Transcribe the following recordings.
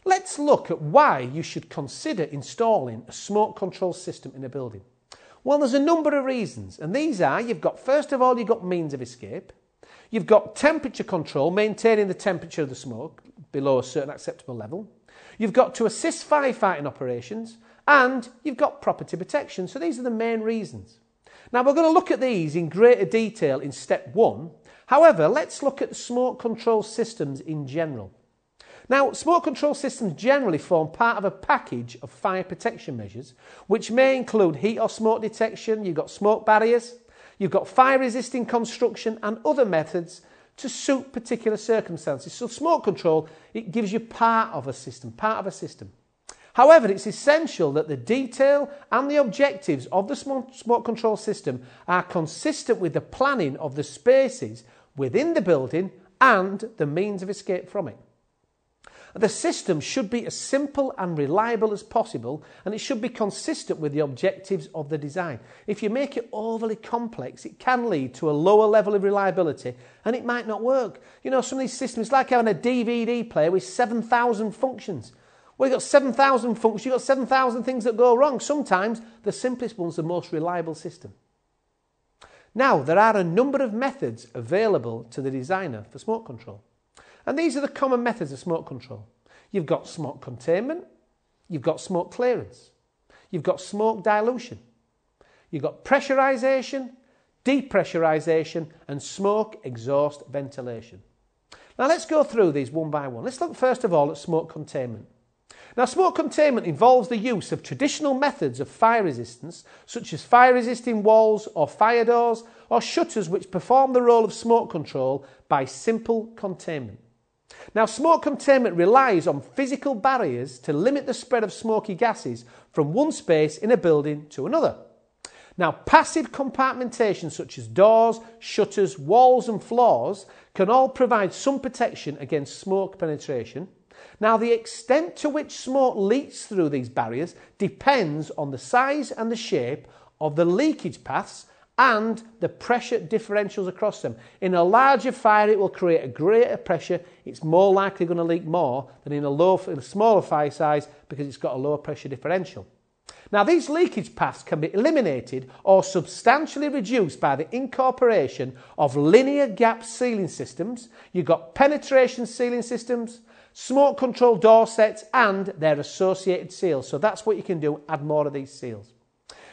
Let's look at why you should consider installing a smoke control system in a building. Well, there's a number of reasons, and these are, first of all, you've got means of escape. You've got temperature control, maintaining the temperature of the smoke below a certain acceptable level. You've got to assist firefighting operations, and you've got property protection. So these are the main reasons. Now, we're going to look at these in greater detail in step 1. However, let's look at smoke control systems in general. Now, smoke control systems generally form part of a package of fire protection measures, which may include heat or smoke detection, you've got smoke barriers, you've got fire-resisting construction and other methods to suit particular circumstances. So smoke control, it gives you part of a system. However, it's essential that the detail and the objectives of the smoke control system are consistent with the planning of the spaces within the building and the means of escape from it. The system should be as simple and reliable as possible, and it should be consistent with the objectives of the design. If you make it overly complex, it can lead to a lower level of reliability and it might not work. You know, some of these systems, it's like having a DVD player with 7,000 functions. Well, you've got 7,000 functions, you've got 7,000 things that go wrong. Sometimes the simplest one's the most reliable system. Now, there are a number of methods available to the designer for smoke control. And these are the common methods of smoke control. You've got smoke containment, you've got smoke clearance, you've got smoke dilution, you've got pressurisation, depressurisation and smoke exhaust ventilation. Now let's go through these one by one. Let's look first of all at smoke containment. Now, smoke containment involves the use of traditional methods of fire resistance, such as fire-resisting walls or fire doors or shutters, which perform the role of smoke control by simple containment. Now, smoke containment relies on physical barriers to limit the spread of smoky gases from one space in a building to another. Now, passive compartmentation such as doors, shutters, walls and floors can all provide some protection against smoke penetration. Now, the extent to which smoke leaks through these barriers depends on the size and the shape of the leakage paths and the pressure differentials across them. In a larger fire, it will create a greater pressure. It's more likely going to leak more than in a smaller fire size because it's got a lower pressure differential. Now, these leakage paths can be eliminated or substantially reduced by the incorporation of linear gap sealing systems. You've got penetration sealing systems, smoke control door sets and their associated seals. So that's what you can do, add more of these seals.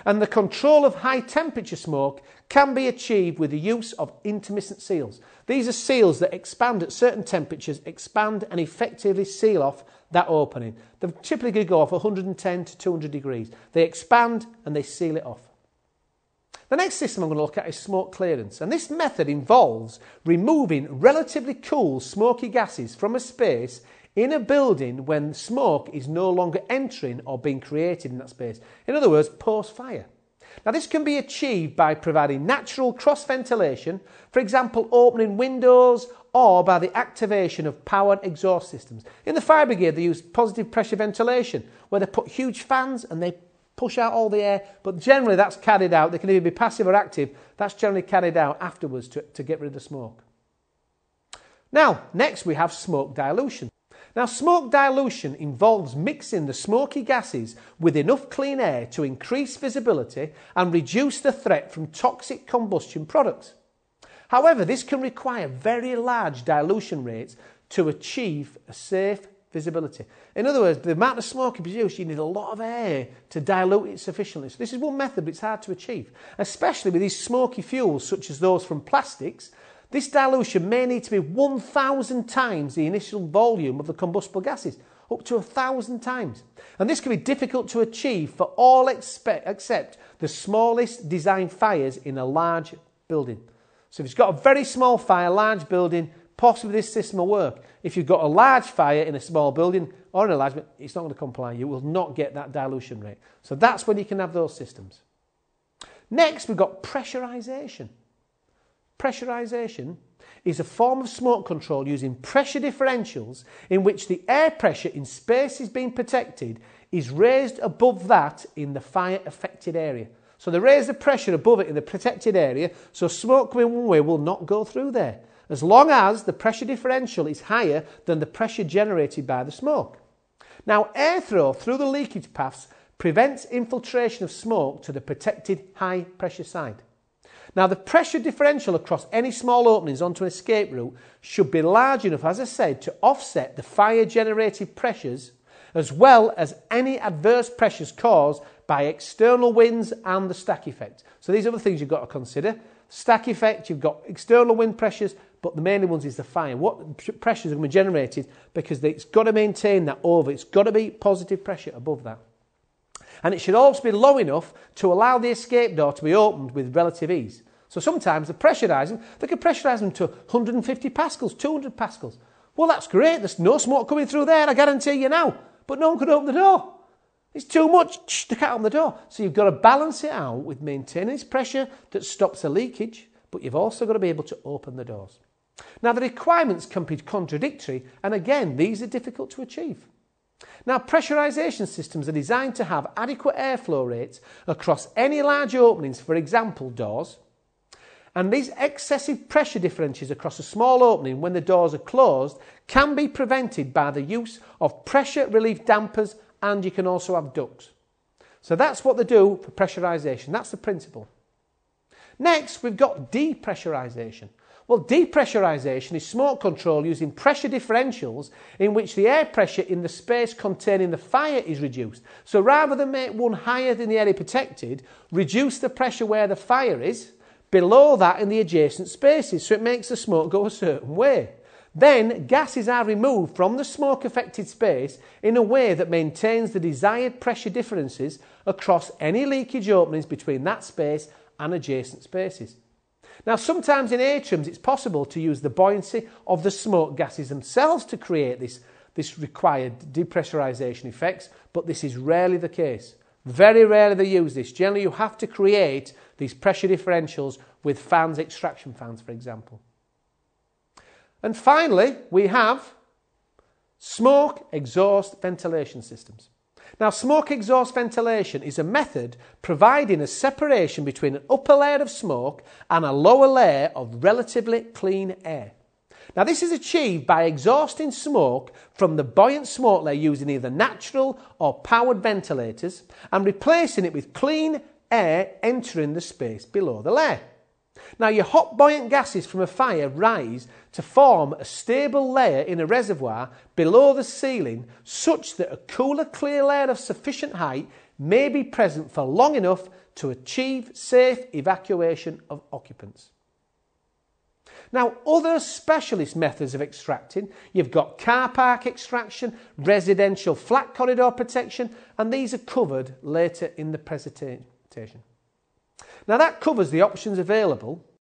And the control of high temperature smoke can be achieved with the use of intermittent seals. These are seals that expand at certain temperatures, expand and effectively seal off that opening. They typically go off 110 to 200 degrees. They expand and they seal it off. The next system I'm going to look at is smoke clearance, and this method involves removing relatively cool smoky gases from a space in a building when smoke is no longer entering or being created in that space. In other words, post-fire. Now, this can be achieved by providing natural cross-ventilation, for example, opening windows, or by the activation of powered exhaust systems. In the fire brigade, they use positive pressure ventilation, where they put huge fans and they push out all the air, but generally that's carried out. They can either be passive or active. That's generally carried out afterwards to get rid of the smoke. Now, next we have smoke dilution. Now, smoke dilution involves mixing the smoky gases with enough clean air to increase visibility and reduce the threat from toxic combustion products. However, this can require very large dilution rates to achieve a safe visibility. In other words, the amount of smoke you produce, you need a lot of air to dilute it sufficiently. So this is one method, but it's hard to achieve, especially with these smoky fuels such as those from plastics. This dilution may need to be 1,000 times the initial volume of the combustible gases, up to 1,000 times. And this can be difficult to achieve for all except the smallest design fires in a large building. So if you've got a very small fire, large building, possibly this system will work. If you've got a large fire in a small building or in a large building, it's not going to comply. You will not get that dilution rate. So that's when you can have those systems. Next, we've got pressurisation. Pressurisation is a form of smoke control using pressure differentials in which the air pressure in spaces being protected is raised above that in the fire affected area. So they raise the pressure above it in the protected area, so smoke coming one way will not go through there, as long as the pressure differential is higher than the pressure generated by the smoke. Now, airflow through the leakage paths prevents infiltration of smoke to the protected high pressure side. Now, the pressure differential across any small openings onto an escape route should be large enough, as I said, to offset the fire-generated pressures as well as any adverse pressures caused by external winds and the stack effect. So these are the things you've got to consider. Stack effect, you've got external wind pressures, but the main ones is the fire. What pressures are going to be generated, because it's got to maintain that over. It's got to be positive pressure above that. And it should also be low enough to allow the escape door to be opened with relative ease. So sometimes they pressurise them. They can pressurise them to 150 pascals, 200 pascals. Well, that's great. There's no smoke coming through there, I guarantee you now. But no one could open the door. It's too much. They can't open the door. So you've got to balance it out with maintaining this pressure that stops the leakage, but you've also got to be able to open the doors. Now, the requirements can be contradictory, and again, these are difficult to achieve. Now, pressurisation systems are designed to have adequate airflow rates across any large openings, for example, doors. And these excessive pressure differentials across a small opening when the doors are closed can be prevented by the use of pressure relief dampers, and you can also have ducts. So that's what they do for pressurisation. That's the principle. Next, we've got depressurisation. Well, depressurisation is smoke control using pressure differentials in which the air pressure in the space containing the fire is reduced. So rather than make one higher than the area protected, reduce the pressure where the fire is, below that in the adjacent spaces, so it makes the smoke go a certain way. Then gases are removed from the smoke affected space in a way that maintains the desired pressure differences across any leakage openings between that space and adjacent spaces. Now, sometimes in atriums it's possible to use the buoyancy of the smoke gases themselves to create this required depressurisation effects, but this is rarely the case. Very rarely they use this. Generally you have to create these pressure differentials with fans, extraction fans, for example. And finally, we have smoke exhaust ventilation systems. Now, smoke exhaust ventilation is a method providing a separation between an upper layer of smoke and a lower layer of relatively clean air. Now, this is achieved by exhausting smoke from the buoyant smoke layer using either natural or powered ventilators and replacing it with clean air entering the space below the layer. Now, your hot buoyant gases from a fire rise to form a stable layer in a reservoir below the ceiling such that a cooler, clear layer of sufficient height may be present for long enough to achieve safe evacuation of occupants. Now, other specialist methods of extracting, you've got car park extraction, residential flat corridor protection, and these are covered later in the presentation. Now, that covers the options available